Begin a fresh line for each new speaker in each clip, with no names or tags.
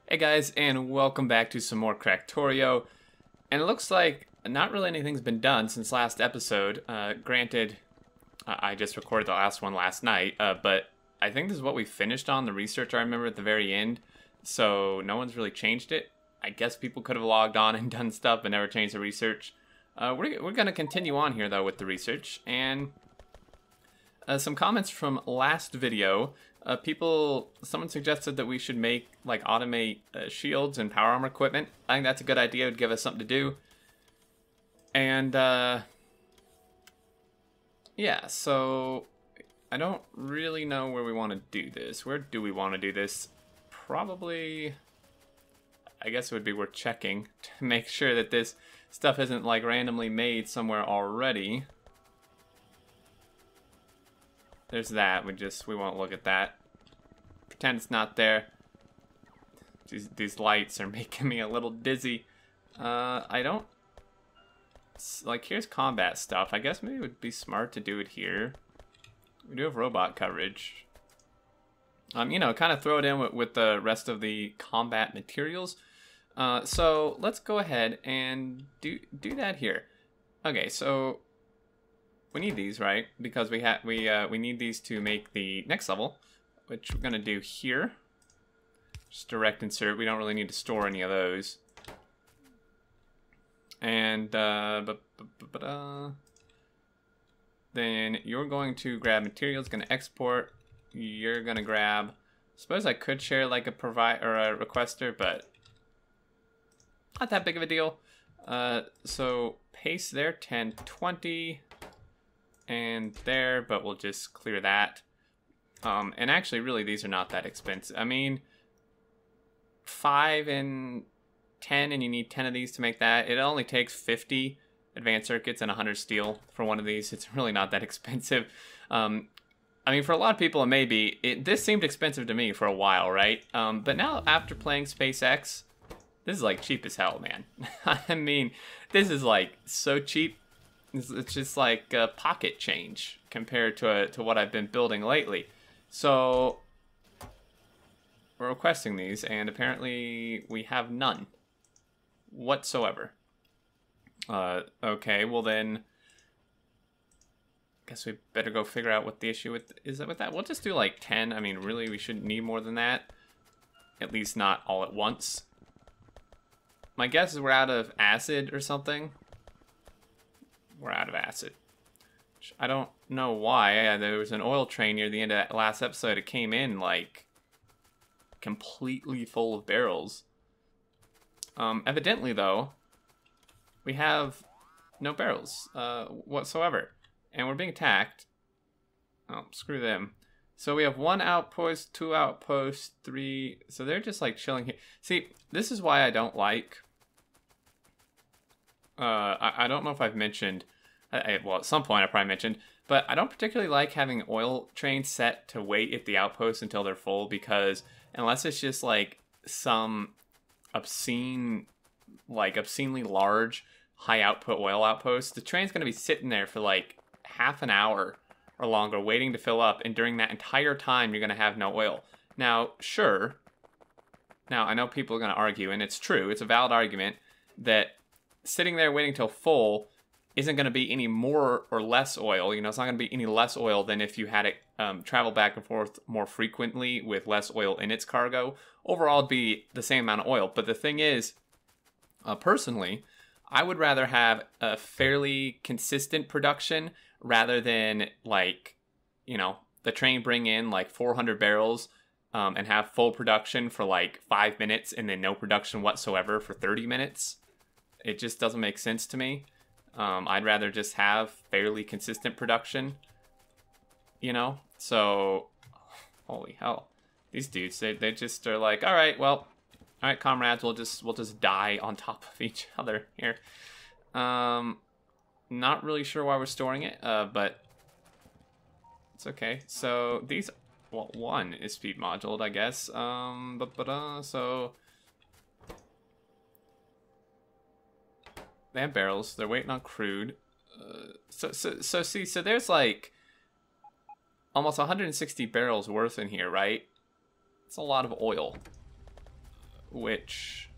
Hey guys, and welcome back to some more Cracktorio. And it looks like not really anything's been done since last episode. Granted, I just recorded the last one last night, but I think this is what we finished on, the research I remember at the very end. So no one's really changed it. I guess people could have logged on and done stuff but never changed the research. We're going to continue on here though with the research. And some comments from last video. Someone suggested that we should automate shields and power armor equipment. I think that's a good idea. It would give us something to do. And, yeah, so I don't really know where we want to do this. Where do we want to do this? Probably, I guess it would be worth checking to make sure that this stuff isn't, randomly made somewhere already. There's that. We won't look at that. Pretend it's not there. These lights are making me a little dizzy. I don't... here's combat stuff. I guess maybe it would be smart to do it here. We do have robot coverage. Kind of throw it in with the rest of the combat materials. So let's go ahead and do that here. Okay, so... we need these, right? Because we need these to make the next level, which we're gonna do here. Just direct insert. We don't really need to store any of those. And then you're going to grab materials, gonna export. You're gonna grab. Suppose I could share a provide or a requester, but not that big of a deal. So paste there 1020. And there, but we'll just clear that. And actually, really, these are not that expensive. I mean, 5 and 10, and you need 10 of these to make that. It only takes 50 advanced circuits and 100 steel for one of these. It's really not that expensive. I mean, for a lot of people, it may be. This seemed expensive to me for a while, right? But now, after playing SpaceX, this is, cheap as hell, man. I mean, this is, so cheap. It's just pocket change compared to what I've been building lately. So we're requesting these, and apparently we have none whatsoever. Okay, well then, guess we better go figure out what the issue is with that. We'll just do 10. I mean, really, we shouldn't need more than that. At least not all at once. My guess is we're out of acid or something. We're out of acid. I don't know why. There was an oil train near the end of that last episode. It came in completely full of barrels. Evidently though, we have no barrels whatsoever, and we're being attacked. Oh, screw them. So we have 1 outpost, 2 outposts, 3. So they're just chilling here. See, this is why I don't like. I don't know if I've mentioned, well, at some point I probably mentioned, but I don't particularly like having oil trains set to wait at the outposts until they're full, because unless it's just some obscenely large high output oil outpost, the train's going to be sitting there for half an hour or longer waiting to fill up, and during that entire time you're going to have no oil. Now, sure, I know people are going to argue, and it's true, it's a valid argument, that sitting there waiting till full isn't going to be any more or less oil. It's not going to be any less oil than if you had it travel back and forth more frequently with less oil in its cargo. Overall, it'd be the same amount of oil. But the thing is, personally, I would rather have a fairly consistent production rather than, the train bring in 400 barrels and have full production for 5 minutes and then no production whatsoever for 30 minutes. It just doesn't make sense to me. I'd rather just have fairly consistent production, So, holy hell, these dudes, they just are all right, comrades, we'll just die on top of each other here. Not really sure why we're storing it, but it's okay. So these, well, one is speed moduled, I guess. So. They have barrels. They're waiting on crude. So there's almost 160 barrels worth in here, right? It's a lot of oil. which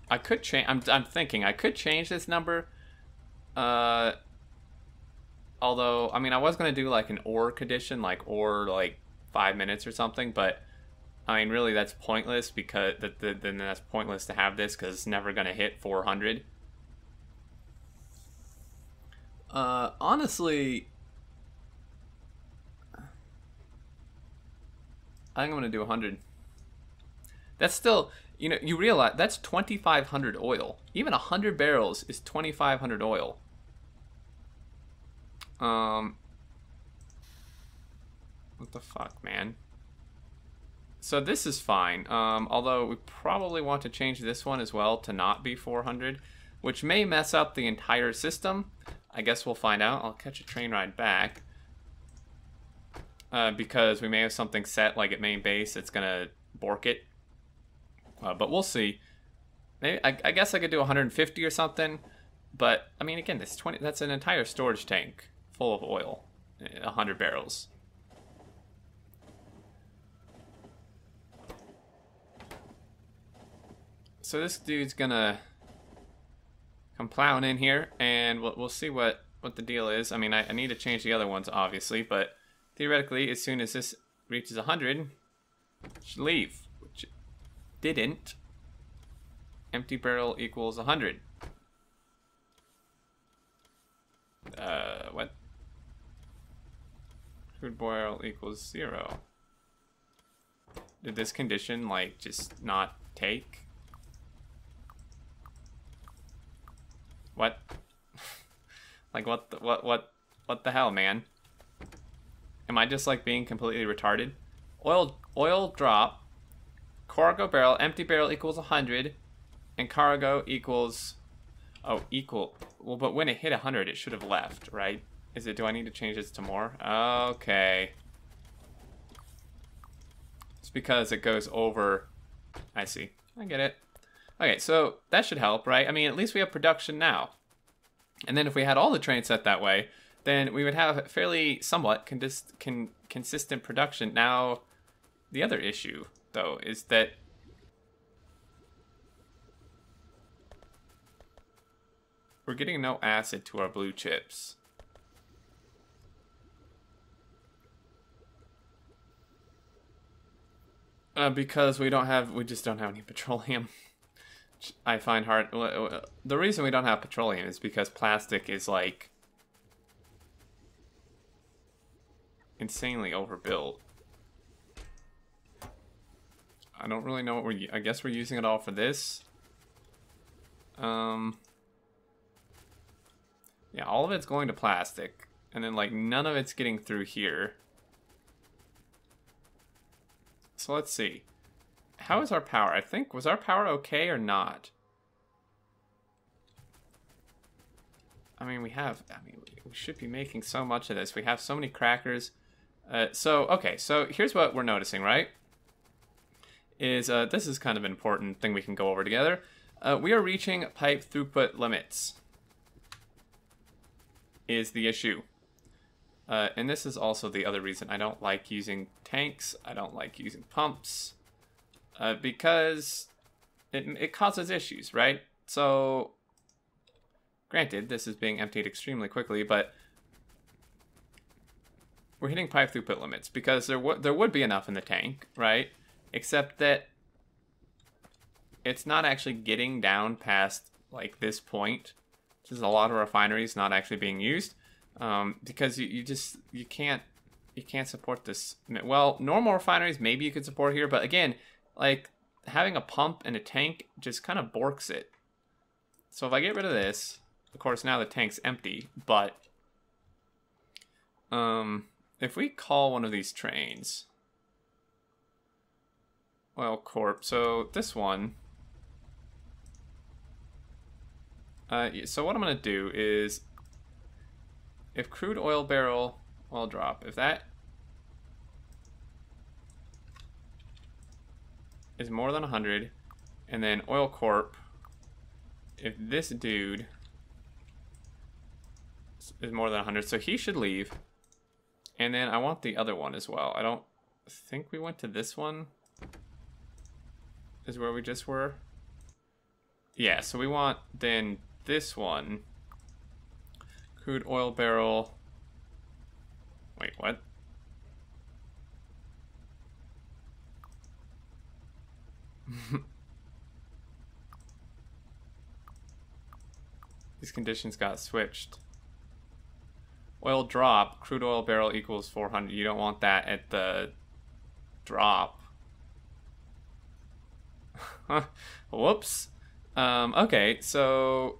I could change. I'm thinking I could change this number. Although, I mean, I was going to do like an or condition, like or like 5 minutes or something, but I mean, really that's pointless because then that's pointless to have this because it's never going to hit 400. Honestly, I think I'm going to do 100. That's still, you know, you realize that's 2,500 oil. Even 100 barrels is 2,500 oil. What the fuck, man? So this is fine. Although we probably want to change this one as well to not be 400, which may mess up the entire system. I guess we'll find out. I'll catch a train ride back. Because we may have something set like at main base that's gonna bork it. But we'll see. Maybe, I guess I could do 150 or something. But I mean, again, that's an entire storage tank full of oil, 100 barrels. So this dude's gonna come plowing in here, and we'll see what the deal is. I mean, I need to change the other ones, obviously, but theoretically, as soon as this reaches 100, it should leave, which it didn't. Empty barrel equals 100. What? Crude barrel equals 0. Did this condition, like, just not take? What? Like, what the hell, man? Am I just, like, being completely retarded? Oil drop, cargo barrel, empty barrel equals 100, and cargo equals, oh, equal. Well, but when it hit 100, it should have left, right? Is it, do I need to change this to more? Okay. It's because it goes over, I see. I get it. Okay, so that should help, right? I mean, at least we have production now. And then if we had all the trains set that way, then we would have fairly somewhat consistent production. Now, the other issue, though, is that we're getting no acid to our blue chips. Because we just don't have any petroleum. I find hard. The reason we don't have petroleum is because plastic is like insanely overbuilt. I don't really know what I guess we're using it all for this. Yeah, all of it's going to plastic, and then like none of it's getting through here. So let's see. How is our power? I think, was our power okay or not? I mean, we should be making so much of this. We have so many crackers. Okay, so here's what we're noticing, right? This is kind of an important thing we can go over together. We are reaching pipe throughput limits. Is the issue. And this is also the other reason I don't like using tanks. I don't like using pumps. Because it causes issues, right? So, granted, this is being emptied extremely quickly, but we're hitting pipe throughput limits because there would be enough in the tank, right? Except that it's not actually getting down past like this point. There's a lot of refineries not actually being used because you can't support this. Well, normal refineries maybe you could support here, but again, like having a pump and a tank just kind of borks it. So if I get rid of this, of course now the tank's empty, but if we call one of these trains Oil Corp, so this one, so what I'm gonna do is if crude oil barrel oil drop, if that is more than 100, and then Oil Corp, if this dude is more than 100, so he should leave. And then I want the other one as well. I don't think we went to this one. Is where we just were. Yeah, so we want then this one. Crude oil barrel. Wait, what? These conditions got switched. Oil drop, crude oil barrel equals 400. You don't want that at the drop. Whoops. Okay, so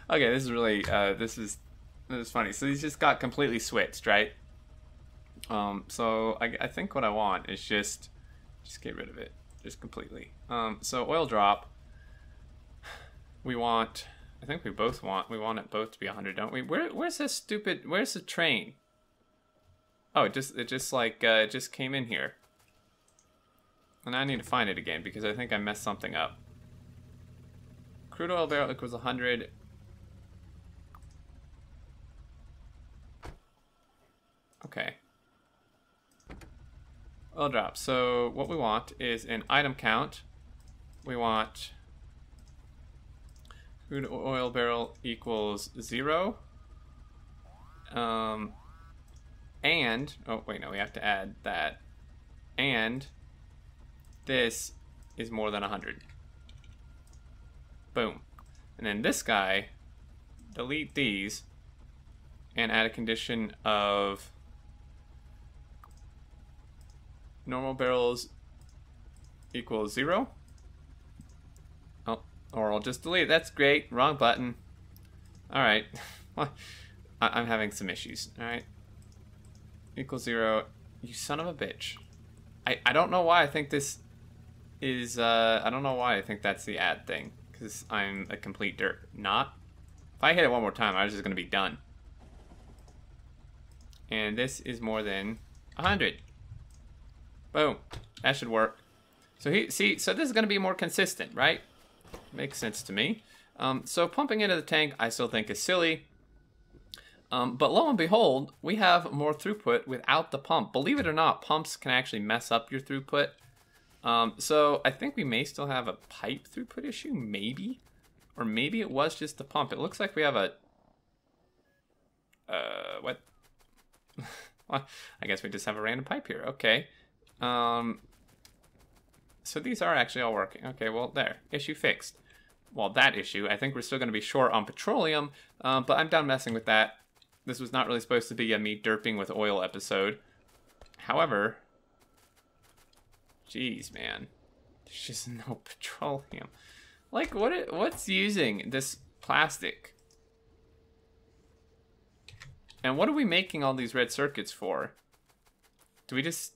okay, this is really this is funny. So these just got completely switched, right? So I think what I want is just get rid of it, just completely. So oil drop, we want, I think we want it both to be 100, don't we? Where's this stupid, where's the train? Oh, it just came in here. And I need to find it again because I think I messed something up. Crude oil barrel equals 100. Okay. Oil drop. So what we want is an item count. We want crude oil barrel equals 0. And, oh wait, no, we have to add that. And this is more than 100. Boom. And then this guy, delete these and add a condition of normal barrels equals 0. Oh, or I'll just delete it. That's great. Wrong button. All right. I'm having some issues. All right. Equals 0. You son of a bitch. I don't know why I think this is, I don't know why I think that's the add thing. Because I'm a complete dirt. Not. If I hit it one more time, I was just going to be done. And this is more than 100. Boom. That should work. So so this is going to be more consistent, right? Makes sense to me. So pumping into the tank, I still think is silly. But lo and behold, we have more throughput without the pump. Believe it or not, pumps can actually mess up your throughput. So I think we may still have a pipe throughput issue, maybe. Or maybe it was just the pump. It looks like we have a... what? Well, I guess we just have a random pipe here. Okay. So these are actually all working. Okay, well, there. Issue fixed. Well, that issue, I think we're still going to be short on petroleum, but I'm done messing with that. This was not really supposed to be a me derping with oil episode. However, geez, man, there's just no petroleum. Like, what's using this plastic? And what are we making all these red circuits for? Do we just...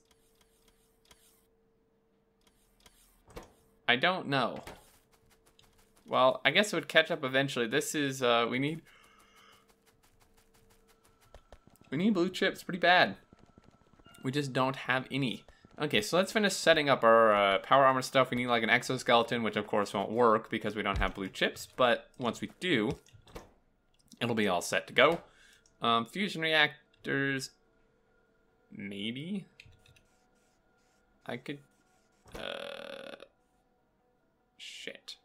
I don't know. Well, I guess it would catch up eventually. This is, we need blue chips pretty bad. We just don't have any. Okay, so let's finish setting up our power armor stuff. We need like an exoskeleton, which of course won't work because we don't have blue chips. But once we do, it'll be all set to go. Fusion reactors, maybe. I could, shit.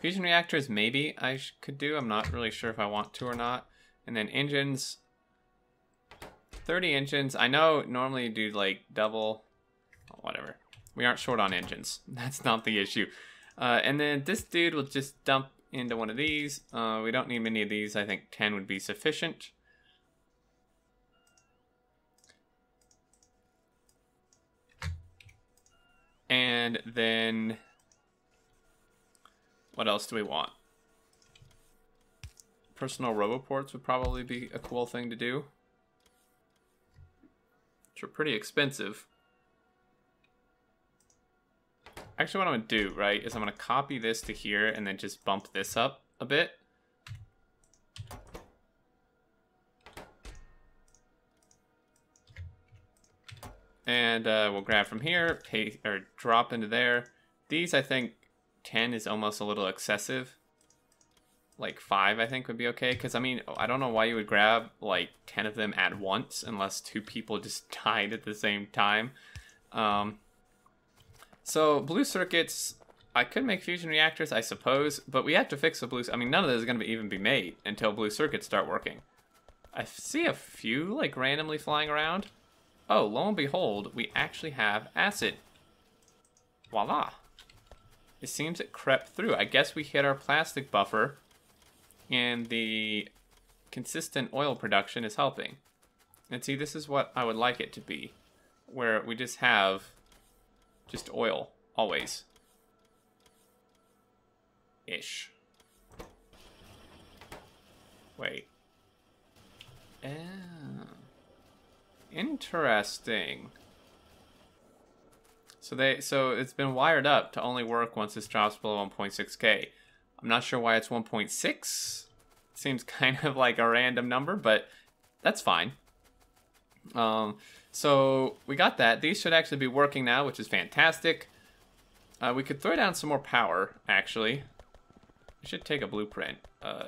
Fusion reactors, maybe I could do. I'm not really sure if I want to or not. And then engines, 30 engines. I know normally you do like double, whatever. We aren't short on engines. That's not the issue. And then this dude will just dump into one of these. We don't need many of these. I think 10 would be sufficient. And then... what else do we want? Personal roboports would probably be a cool thing to do. Which are pretty expensive. Actually, what I'm going to do, right, is I'm going to copy this to here and then just bump this up a bit. And we'll grab from here, pay, or drop into there. These, I think, 10 is almost a little excessive. Like 5, I think, would be okay. Because, I mean, I don't know why you would grab, like, 10 of them at once. Unless 2 people just died at the same time. So, blue circuits, I could make fusion reactors, I suppose. But we have to fix the blue... I mean, none of this is going to even be made until blue circuits start working. I see a few, like, randomly flying around. Oh, lo and behold, we actually have acid. Voila. It seems it crept through. I guess we hit our plastic buffer, and the consistent oil production is helping. And see, this is what I would like it to be, where we just have just oil, always. Ish. Wait. Oh. Interesting. So it's been wired up to only work once this drops below 1.6K. I'm not sure why it's 1.6. Seems kind of like a random number, but that's fine. So we got that. These should actually be working now, which is fantastic. We could throw down some more power, actually. We should take a blueprint,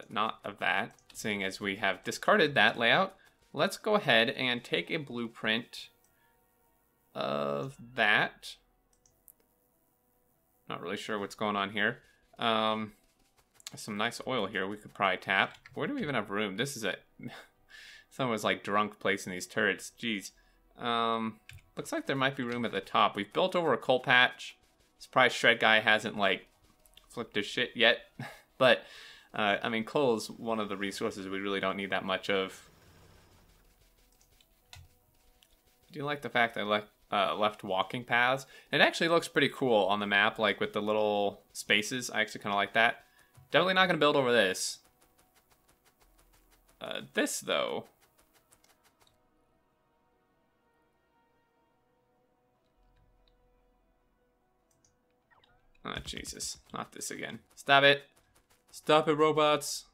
not of that, seeing as we have discarded that layout. Let's go ahead and take a blueprint of that. Not really sure what's going on here. Some nice oil here we could probably tap. Where do we even have room? This is it. Someone's like drunk placing these turrets. Jeez. Looks like there might be room at the top. We've built over a coal patch. Surprised Shred Guy hasn't like flipped his shit yet. But I mean, coal is one of the resources we really don't need that much of. I do like the fact that I left walking paths. It actually looks pretty cool on the map, like with the little spaces. I actually kind of like that. Definitely not going to build over this. This, though. Oh, Jesus. Not this again. Stop it. Stop it, robots.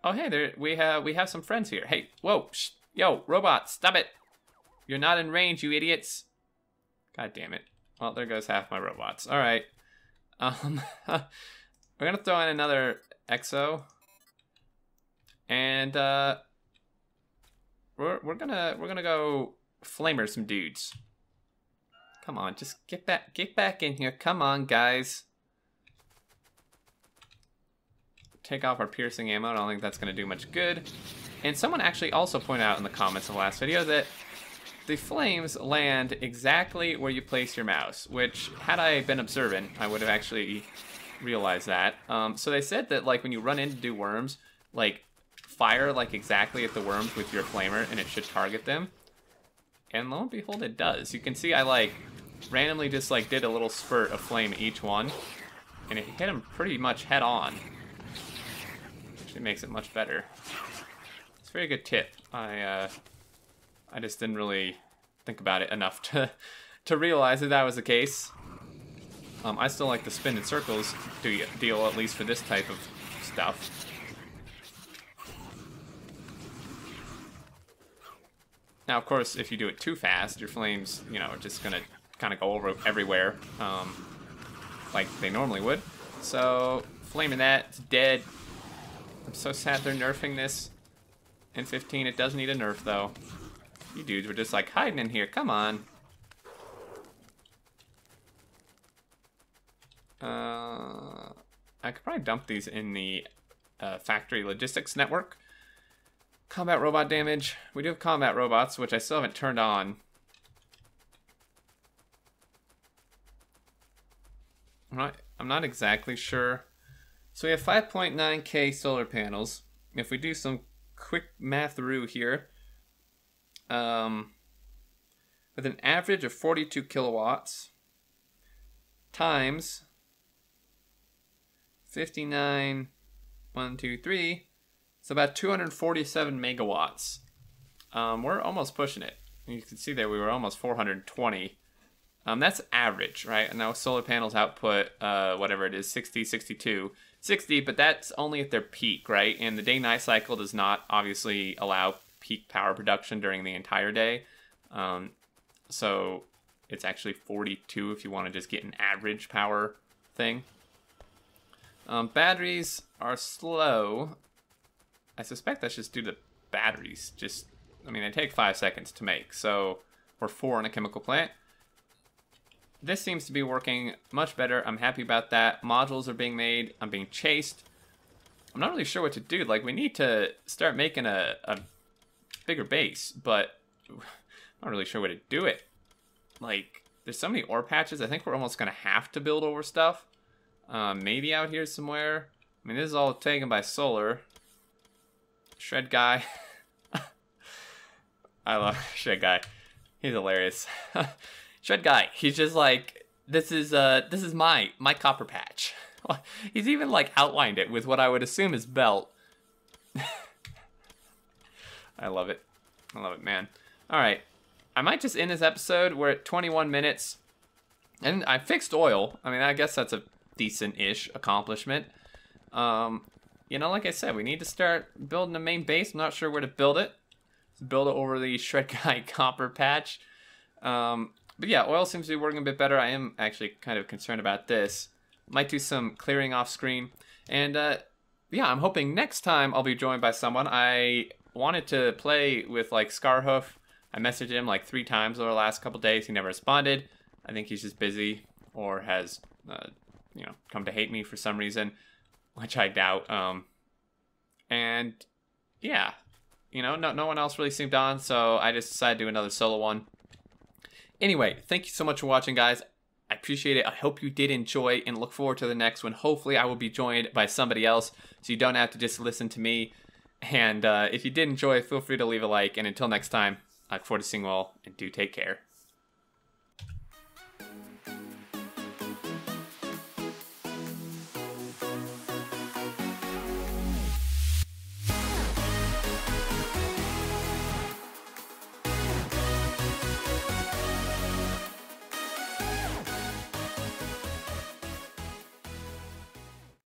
Oh, hey, there we have some friends here. Hey, whoa. Shh. Yo, robots, stop it. You're not in range, you idiots. God damn it. Well, there goes half my robots. All right. We're gonna throw in another exo, and we're gonna go flamer some dudes. Come on, just get back in here. Come on, guys. Take off our piercing ammo. I don't think that's gonna do much good. And someone actually also pointed out in the comments of the last video that the flames land exactly where you place your mouse, which, had I been observant, I would have actually realized that. So they said that, like, when you run in to do worms, like, fire, like, exactly at the worms with your flamer, and it should target them. And lo and behold, it does. You can see I, like, randomly just, like, did a little spurt of flame at each one, and it hit them pretty much head on. Actually makes it much better. It's a very good tip. I just didn't really think about it enough to realize that was the case. I still like to spin in circles to deal, at least for this type of stuff. Now, of course, if you do it too fast, your flames, you know, are just gonna kind of go over everywhere, like they normally would. So, flaming that, it's dead. I'm so sad they're nerfing this. In 15, it does need a nerf, though. You dudes were just like hiding in here. Come on. I could probably dump these in the factory logistics network. Combat robot damage. We do have combat robots, which I still haven't turned on. I'm not exactly sure. So we have 5.9K solar panels. If we do some quick math through here, with an average of 42 kilowatts times 59, 1, 2, 3, it's about 247 megawatts. We're almost pushing it. You can see there we were almost 420. That's average, right? And now solar panels output, whatever it is, 60, 62, 60, but that's only at their peak, right? And the day-night cycle does not obviously allow peak power production during the entire day. So it's actually 42 if you want to just get an average power thing. Batteries are slow. I suspect that's just due to batteries. I mean, they take 5 seconds to make. So we're 4 in a chemical plant. This seems to be working much better. I'm happy about that. Modules are being made. I'm being chased. I'm not really sure what to do. Like, we need to start making a bigger base, but I'm not really sure where to do it. Like, there's so many ore patches. I think we're almost going to have to build over stuff. Maybe out here somewhere. I mean, this is all taken by solar. Shred guy. I love Shred guy. He's hilarious. Shred guy. He's just like, this is my copper patch. He's even like outlined it with what I would assume is belt. I love it. I love it, man. All right. I might just end this episode. We're at 21 minutes. And I fixed oil. I mean, I guess that's a decent-ish accomplishment. You know, like I said, we need to start building a main base. I'm not sure where to build it. Let's build it over the Shred Guy copper patch. But yeah, oil seems to be working a bit better. I am actually kind of concerned about this. Might do some clearing off screen. And yeah, I'm hoping next time I'll be joined by someone. I wanted to play with like Scarhoof. I messaged him like 3 times over the last couple days. He never responded. I think he's just busy or has, you know, come to hate me for some reason, which I doubt. And yeah, you know, no one else really seemed on, so I just decided to do another solo one. Anyway, thank you so much for watching, guys. I appreciate it. I hope you did enjoy and look forward to the next one. Hopefully I will be joined by somebody else so you don't have to just listen to me. And if you did enjoy, feel free to leave a like. And until next time, I look forward to seeing you all, and do take care.